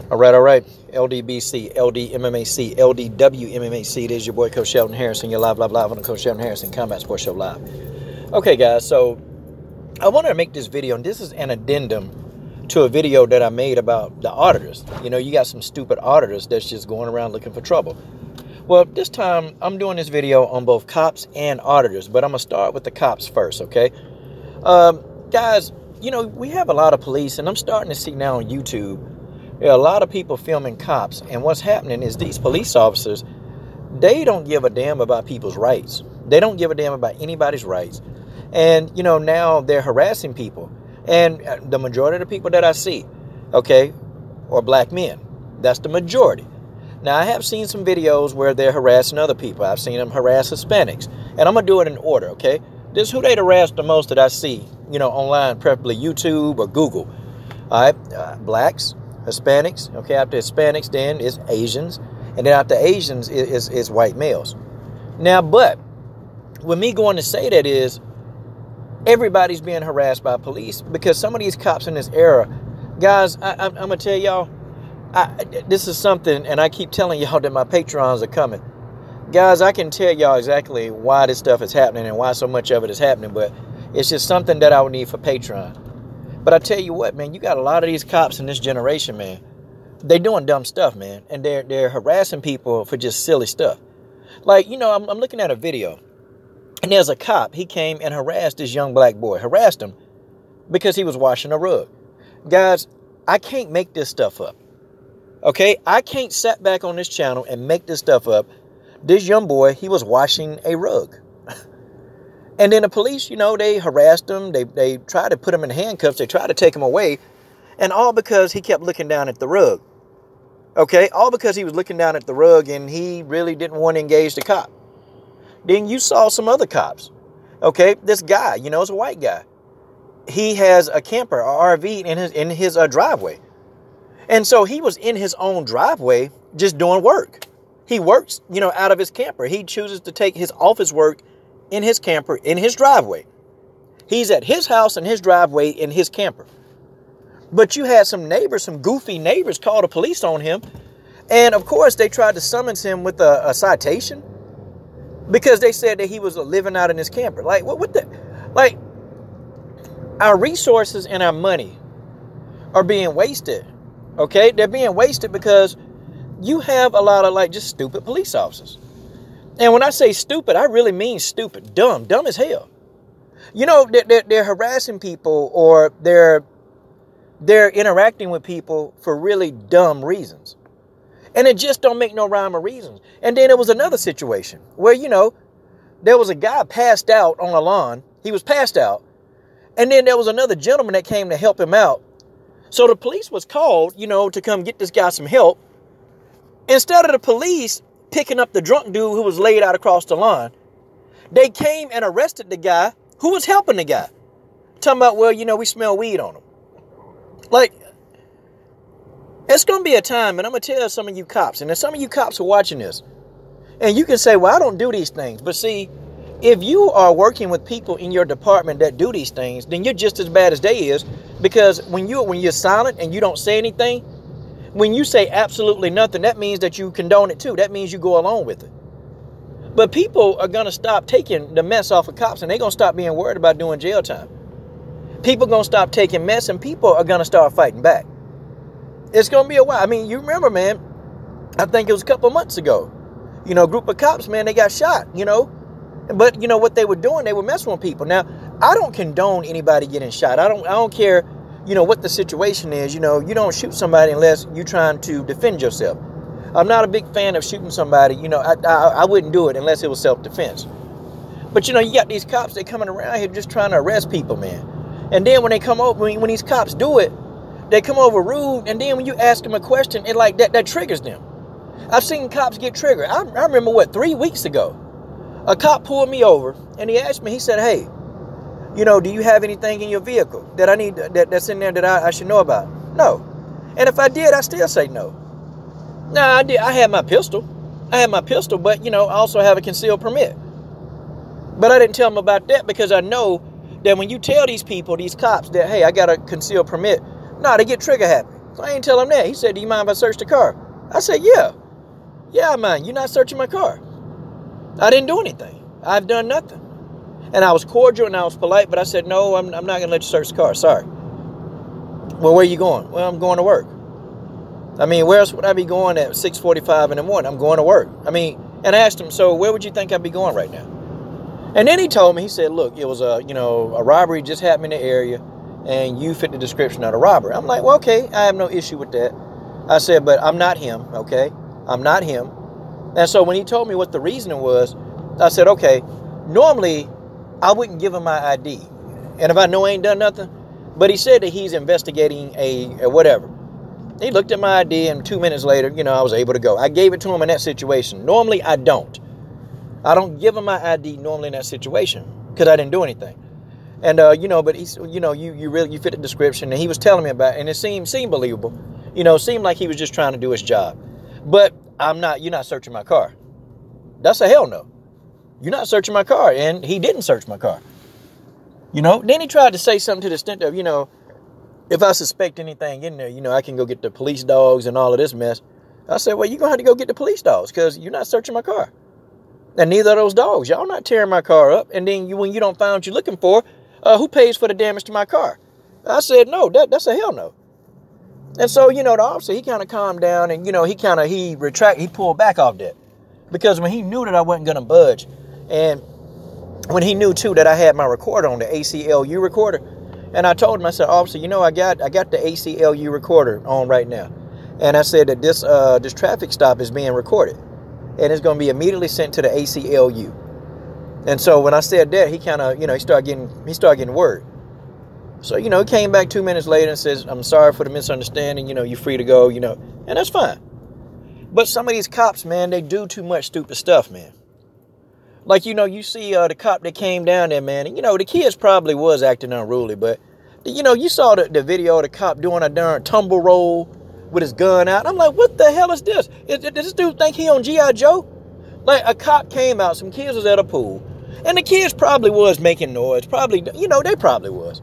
All right. LDBC, LDMMAC, LDWMMAC. It is your boy, Coach Sheldon Harrison. You're live on the Coach Sheldon Harrison Combat Sports Show Live. Okay, guys, so I wanted to make this video, and this is an addendum to a video that I made about the auditors. You know, you got some stupid auditors that's just going around looking for trouble. Well, this time, I'm doing this video on both cops and auditors, but I'm going to start with the cops first, okay? Guys, you know, we have a lot of police, and I'm starting to see now on YouTube, there are a lot of people filming cops, and what's happening is these police officers, they don't give a damn about people's rights. They don't give a damn about anybody's rights. And, you know, now they're harassing people. And the majority of the people that I see, okay, are black men. That's the majority. Now, I have seen some videos where they're harassing other people. I've seen them harass Hispanics. And I'm going to do it in order, okay? This is who they harass the most that I see, you know, online, preferably YouTube or Google. All right, blacks, Hispanics, okay, after Hispanics then is Asians, and then after Asians is white males. Now, but with me going to say that is everybody's being harassed by police because some of these cops in this era, guys, I'm going to tell y'all, this is something, and I keep telling y'all that my Patreons are coming. Guys, I can tell y'all exactly why this stuff is happening and why so much of it is happening, but it's just something that I would need for Patreon. But I tell you what, man, you got a lot of these cops in this generation, man. They doing dumb stuff, man. And they're harassing people for just silly stuff. Like, you know, I'm looking at a video. And there's a cop. He came and harassed this young black boy. Harassed him because he was washing a rug. Guys, I can't make this stuff up. Okay? I can't sit back on this channel and make this stuff up. This young boy, he was washing a rug. And then the police, you know, they harassed him. They tried to put him in handcuffs. They tried to take him away. And all because he kept looking down at the rug. Okay? All because he was looking down at the rug and he really didn't want to engage the cop. Then you saw some other cops. Okay? This guy, you know, it's a white guy. He has a camper, a RV in his driveway. And so he was in his own driveway just doing work. He works, you know, out of his camper. He chooses to take his office work in his camper, in his driveway. He's at his house in his driveway in his camper. But you had some neighbors, some goofy neighbors call the police on him. And of course, they tried to summons him with a citation because they said that he was living out in his camper. Like, what the? Like, our resources and our money are being wasted. Okay? They're being wasted because you have a lot of, like, just stupid police officers. And when I say stupid, I really mean stupid, dumb as hell. You know, they're harassing people or they're interacting with people for really dumb reasons. And it just don't make no rhyme or reason. And then there was another situation where, you know, there was a guy passed out on a lawn. He was passed out. And then there was another gentleman that came to help him out. So the police was called, you know, to come get this guy some help. Instead of the police picking up the drunk dude who was laid out across the lawn, they came and arrested the guy who was helping the guy. Talking about, well, you know, we smell weed on him. Like, it's going to be a time, and I'm going to tell some of you cops, and there's some of you cops who are watching this, and you can say, well, I don't do these things. But see, if you are working with people in your department that do these things, then you're just as bad as they is, because when you're silent and you don't say anything, when you say absolutely nothing, that means that you condone it too. That means you go along with it. But people are going to stop taking the mess off of cops, and they're going to stop being worried about doing jail time. People are going to stop taking mess, and people are going to start fighting back. It's going to be a while. I mean, you remember, man, I think it was a couple months ago, you know, a group of cops, man, they got shot, you know. But, you know, what they were doing, they were messing with people. Now, I don't condone anybody getting shot. I don't care, you know, what the situation is. You know, you don't shoot somebody unless you're trying to defend yourself. I'm not a big fan of shooting somebody. You know, I wouldn't do it unless it was self-defense. But, you know, you got these cops, they coming around here just trying to arrest people, man. And then when they come over, when these cops do it, they come over rude. And then when you ask them a question, it like that triggers them. I've seen cops get triggered. I remember, 3 weeks ago, a cop pulled me over and he asked me, he said, hey, you know, do you have anything in your vehicle that I need, that's in there that I should know about? No. And if I did, I still say no. Nah, I had my pistol, but, you know, I also have a concealed permit. But I didn't tell them about that because I know that when you tell these people, these cops, that, hey, I got a concealed permit, they get trigger happy. So I ain't tell him that. He said, do you mind if I search the car? I said, yeah. Yeah, I mind. You're not searching my car. I didn't do anything. I've done nothing. And I was cordial and I was polite, but I said, no, I'm not going to let you search the car. Sorry. Well, where are you going? Well, I'm going to work. I mean, where else would I be going at 6:45 in the morning? I'm going to work. I mean, and I asked him, so where would you think I'd be going right now? And then he told me, he said, look, it was a robbery just happened in the area and you fit the description of the robber. I'm like, well, okay, I have no issue with that. I said, but I'm not him, okay? I'm not him. And so when he told me what the reasoning was, I said, okay, normally I wouldn't give him my ID. And if I know I ain't done nothing, but he said that he's investigating a whatever. He looked at my ID and 2 minutes later, I was able to go. I gave it to him in that situation. Normally I don't. I don't give him my ID normally in that situation because I didn't do anything. And, but he's, you fit the description and he was telling me about it and it seemed believable. Seemed like he was just trying to do his job. But you're not searching my car. That's a hell no. You're not searching my car. And he didn't search my car. Then he tried to say something to the extent of, if I suspect anything in there, I can go get the police dogs and all of this mess. I said, well, you're going to have to go get the police dogs because you're not searching my car. And neither are those dogs. Y'all not tearing my car up. And then when you don't find what you're looking for, who pays for the damage to my car? I said, no, that's a hell no. And so, the officer, he kind of calmed down and, he pulled back off that. Because when he knew that I wasn't going to budge, and when he knew, too, that I had my recorder on, the ACLU recorder, and I told him, I said, officer, I got the ACLU recorder on right now. And I said that this traffic stop is being recorded. And it's going to be immediately sent to the ACLU. And so when I said that, he kind of, he started getting word. So, he came back 2 minutes later and says, I'm sorry for the misunderstanding. You're free to go, and that's fine. But some of these cops, man, they do too much stupid stuff, man. Like, you see the cop that came down there, man, and, the kids probably was acting unruly, but, you saw the video of the cop doing a darn tumble roll with his gun out. I'm like, what the hell is this? Does this dude think he on G.I. Joe? Like, a cop came out, some kids was at a pool, and the kids probably was making noise. Probably, they probably was.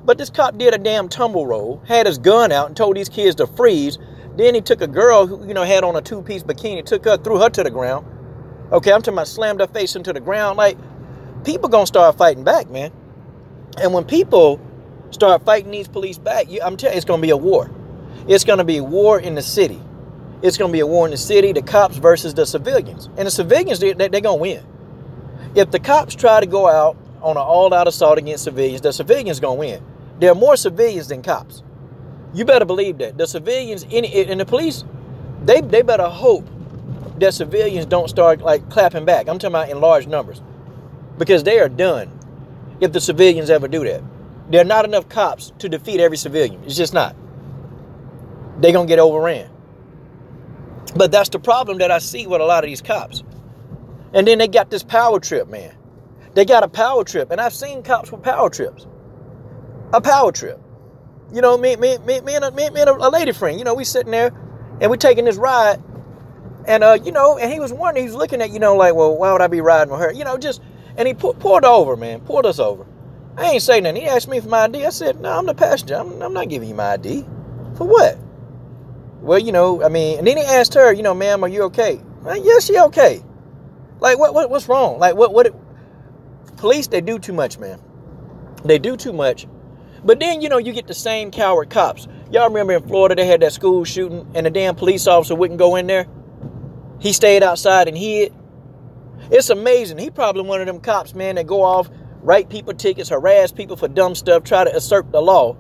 But this cop did a damn tumble roll, had his gun out, and told these kids to freeze. Then he took a girl who, had on a two-piece bikini, threw her to the ground. Okay, I'm talking about slammed her face into the ground. Like, people gonna start fighting back, man. And when people start fighting these police back, I'm telling you, it's gonna be a war. It's gonna be a war in the city. It's gonna be a war in the city, the cops versus the civilians. And the civilians, they're gonna win. If the cops try to go out on an all-out assault against civilians, the civilians gonna win. There are more civilians than cops. You better believe that. The civilians in the police, they better hope that civilians don't start like clapping back. I'm talking about in large numbers. Because they are done if the civilians ever do that. There are not enough cops to defeat every civilian. It's just not. They're going to get overran. But that's the problem that I see with a lot of these cops. And then they got this power trip, man. They got a power trip. And I've seen cops with power trips. A power trip. Me and a lady friend, we sitting there and we taking this ride. And, and he was wondering, he was looking at, like, well, why would I be riding with her? And he pulled over, man, pulled us over. I ain't say nothing. He asked me for my ID. I said, no, I'm the passenger. I'm not giving you my ID. For what? Well, and then he asked her, ma'am, are you okay? Yes, she okay. Like, what's wrong? Like, police, they do too much, man. They do too much. But then, you get the same coward cops. Y'all remember in Florida, they had that school shooting and the damn police officer wouldn't go in there? He stayed outside and hid. It's amazing. He probably one of them cops, man, that go off, write people tickets, harass people for dumb stuff, try to assert the law.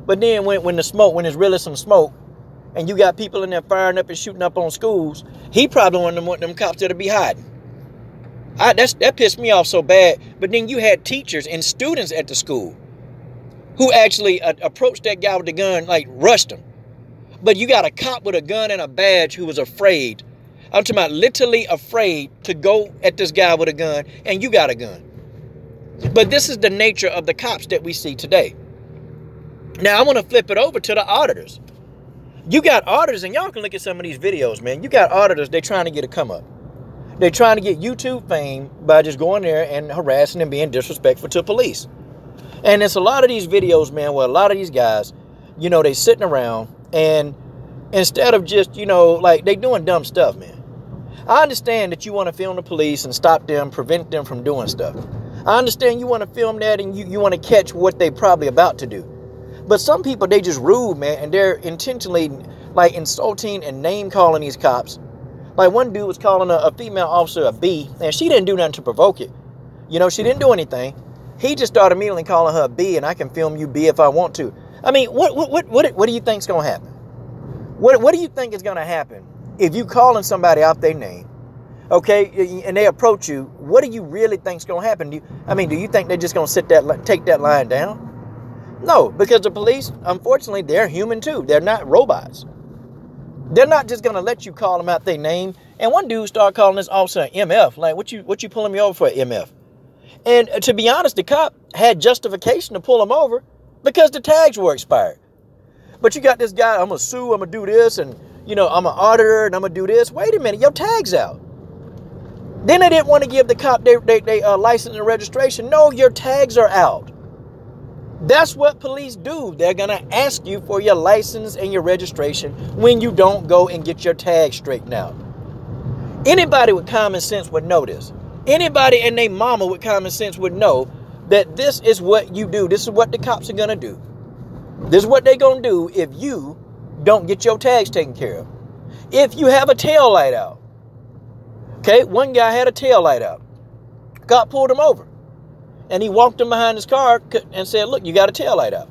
But then when there's really some smoke, and you got people in there firing up and shooting up on schools, he probably one of them cops that'll be hiding. That pissed me off so bad. But then you had teachers and students at the school who actually approached that guy with the gun, like rushed him. But you got a cop with a gun and a badge who was afraid. I'm talking about literally afraid to go at this guy with a gun, and you got a gun. But this is the nature of the cops that we see today. Now, I want to flip it over to the auditors. You got auditors, and y'all can look at some of these videos, man. You got auditors, they're trying to get a come up. They're trying to get YouTube fame by just going there and harassing and being disrespectful to police. And it's a lot of these videos, man, where a lot of these guys, they sitting around And instead of just, like they doing dumb stuff, man. I understand that you want to film the police and stop them, prevent them from doing stuff. I understand you want to film that and you want to catch what they probably about to do. But some people, they just rude, man, and they're intentionally like insulting and name calling these cops. Like one dude was calling a female officer a B, and she didn't do nothing to provoke it. She didn't do anything. He just started immediately calling her a B, and I can film you B if I want to. I mean, what do you think's gonna happen? What do you think is gonna happen if you calling somebody out their name, okay, and they approach you? What do you really think's gonna happen? Do you think they're just gonna take that line down? No, because the police, unfortunately, they're human too. They're not robots. They're not just gonna let you call them out their name. And one dude started calling this officer an MF. Like, what you pulling me over for, MF? And to be honest, the cop had justification to pull him over because the tags were expired. But you got this guy, I'm gonna sue, I'm gonna do this, and I'm an auditor, and I'm gonna do this. Wait a minute, your tag's out. Then they didn't want to give the cop their license and registration. No, your tags are out. That's what police do. They're going to ask you for your license and your registration when you don't go and get your tag straightened out. Anybody with common sense would know this. Anybody and their mama with common sense would know that this is what you do. This is what the cops are going to do. This is what they're going to do if you don't get your tags taken care of. If you have a tail light out. Okay, one guy had a tail light out. Cop pulled him over. And he walked him behind his car and said, look, you got a taillight out.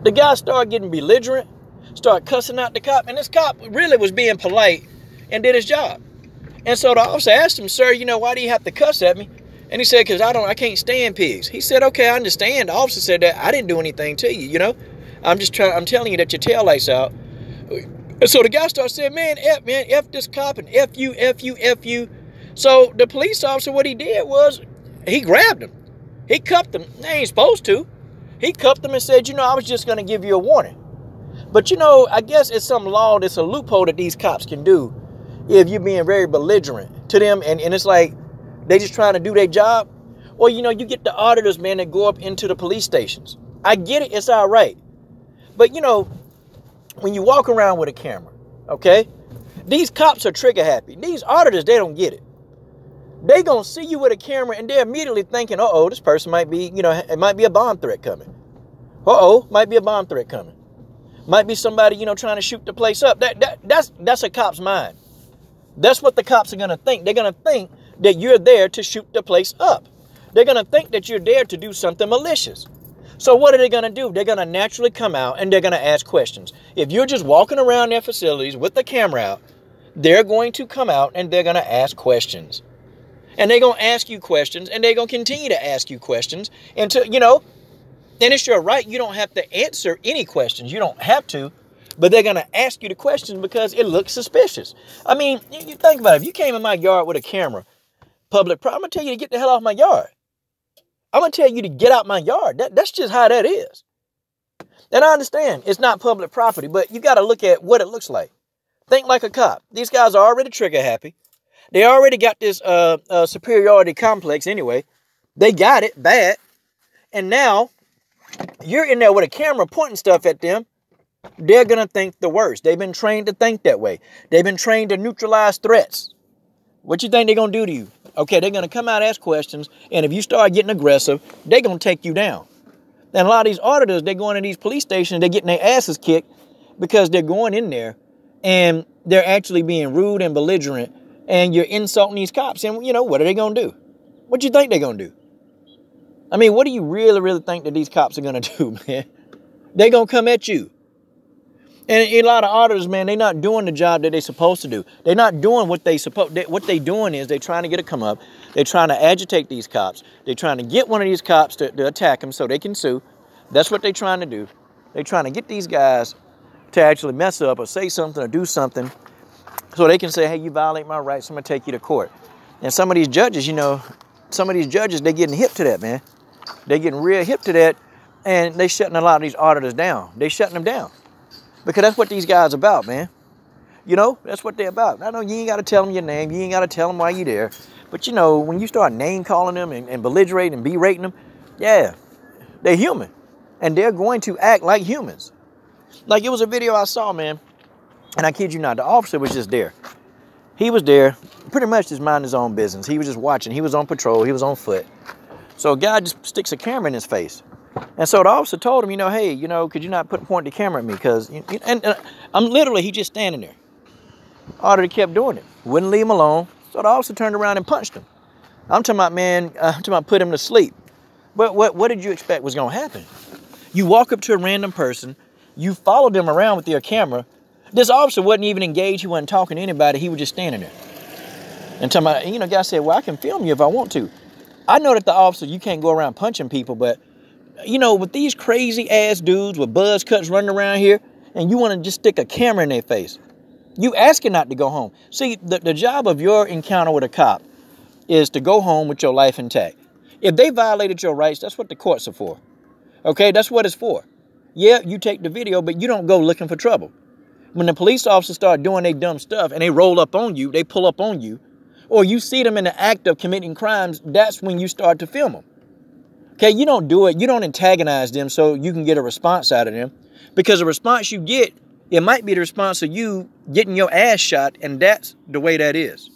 The guy started getting belligerent, started cussing out the cop. And this cop really was being polite and did his job. And so the officer asked him, sir, why do you have to cuss at me? And he said, because I can't stand pigs. He said, okay, I understand. The officer said that I didn't do anything to you, I'm telling you that your taillight's out. And so the guy started saying, man, F this cop and F you. So the police officer, what he did was, he grabbed him. He cuffed him. They ain't supposed to. He cuffed him and said, I was just going to give you a warning. But, I guess it's some law, it's a loophole that these cops can do if you're being very belligerent to them. And it's like they just trying to do their job. Or, you get the auditors, man, that go up into the police stations. I get it. It's all right. But, when you walk around with a camera, okay, these cops are trigger happy. These auditors, they don't get it. They gonna see you with a camera and they're immediately thinking, uh-oh, this person might be, it might be a bomb threat coming. Might be a bomb threat coming. Might be somebody, trying to shoot the place up. That's a cop's mind. That's what the cops are gonna think. They're gonna think that you're there to shoot the place up. They're gonna think that you're there to do something malicious. So what are they gonna do? They're gonna naturally come out and they're gonna ask questions. If you're just walking around their facilities with the camera out, they're going to come out and they're gonna ask questions. And they're going to ask you questions, and they're going to continue to ask you questions until, and it's your right. You don't have to answer any questions. You don't have to, but they're going to ask you the questions because it looks suspicious. I mean, you think about it. If you came in my yard with a camera, I'm going to tell you to get the hell off my yard. I'm going to tell you to get out my yard. That's just how that is. And I understand it's not public property, but you got to look at what it looks like. Think like a cop. These guys are already trigger happy. They already got this superiority complex anyway. They got it bad. And now you're in there with a camera pointing stuff at them. They're going to think the worst. They've been trained to think that way. They've been trained to neutralize threats. What you think they're going to do to you? Okay, they're going to come out and ask questions. And if you start getting aggressive, they're going to take you down. And a lot of these auditors, they're going to these police stations, they're getting their asses kicked because they're going in there and they're actually being rude and belligerent. And you're insulting these cops. And, what are they going to do? What do you think they're going to do? I mean, what do you really, really think that these cops are going to do, man? They're going to come at you. And a lot of auditors, man, they're not doing the job that they're supposed to do. They're not doing what they supposed. What they're doing is they're trying to get a come up. They're trying to agitate these cops. They're trying to get one of these cops to attack them so they can sue. That's what they're trying to do. They're trying to get these guys to actually mess up or say something or do something. So they can say, hey, you violate my rights, I'm going to take you to court. And some of these judges, they're getting hip to that, man. They're getting real hip to that, and they're shutting a lot of these auditors down. They're shutting them down. Because that's what these guys are about, man. That's what they're about. I know you ain't got to tell them your name. You ain't got to tell them why you're there. But, when you start name calling them and belligerating and berating them, yeah, they're human. And they're going to act like humans. Like, it was a video I saw, man. And I kid you not, the officer was just there. He was there, pretty much just minding his own business. He was just watching. He was on patrol. He was on foot. So a guy just sticks a camera in his face. And so the officer told him, hey, could you not point the camera at me? Because, and I'm literally, he just standing there. Auditor kept doing it. Wouldn't leave him alone. So the officer turned around and punched him. I'm talking about, man, put him to sleep. But what did you expect was going to happen? You walk up to a random person. You follow them around with your camera. This officer wasn't even engaged. He wasn't talking to anybody. He was just standing there. And talking about, guy said, well, I can film you if I want to. I know that the officer, you can't go around punching people, but, with these crazy ass dudes with buzz cuts running around here, and you want to just stick a camera in their face, you asking not to go home. See, the job of your encounter with a cop is to go home with your life intact. If they violated your rights, that's what the courts are for. Okay, that's what it's for. Yeah, you take the video, but you don't go looking for trouble. When the police officers start doing their dumb stuff and they roll up on you, they pull up on you, or you see them in the act of committing crimes, that's when you start to film them. Okay, you don't do it. You don't antagonize them so you can get a response out of them. Because the response you get, it might be the response of you getting your ass shot, and that's the way that is.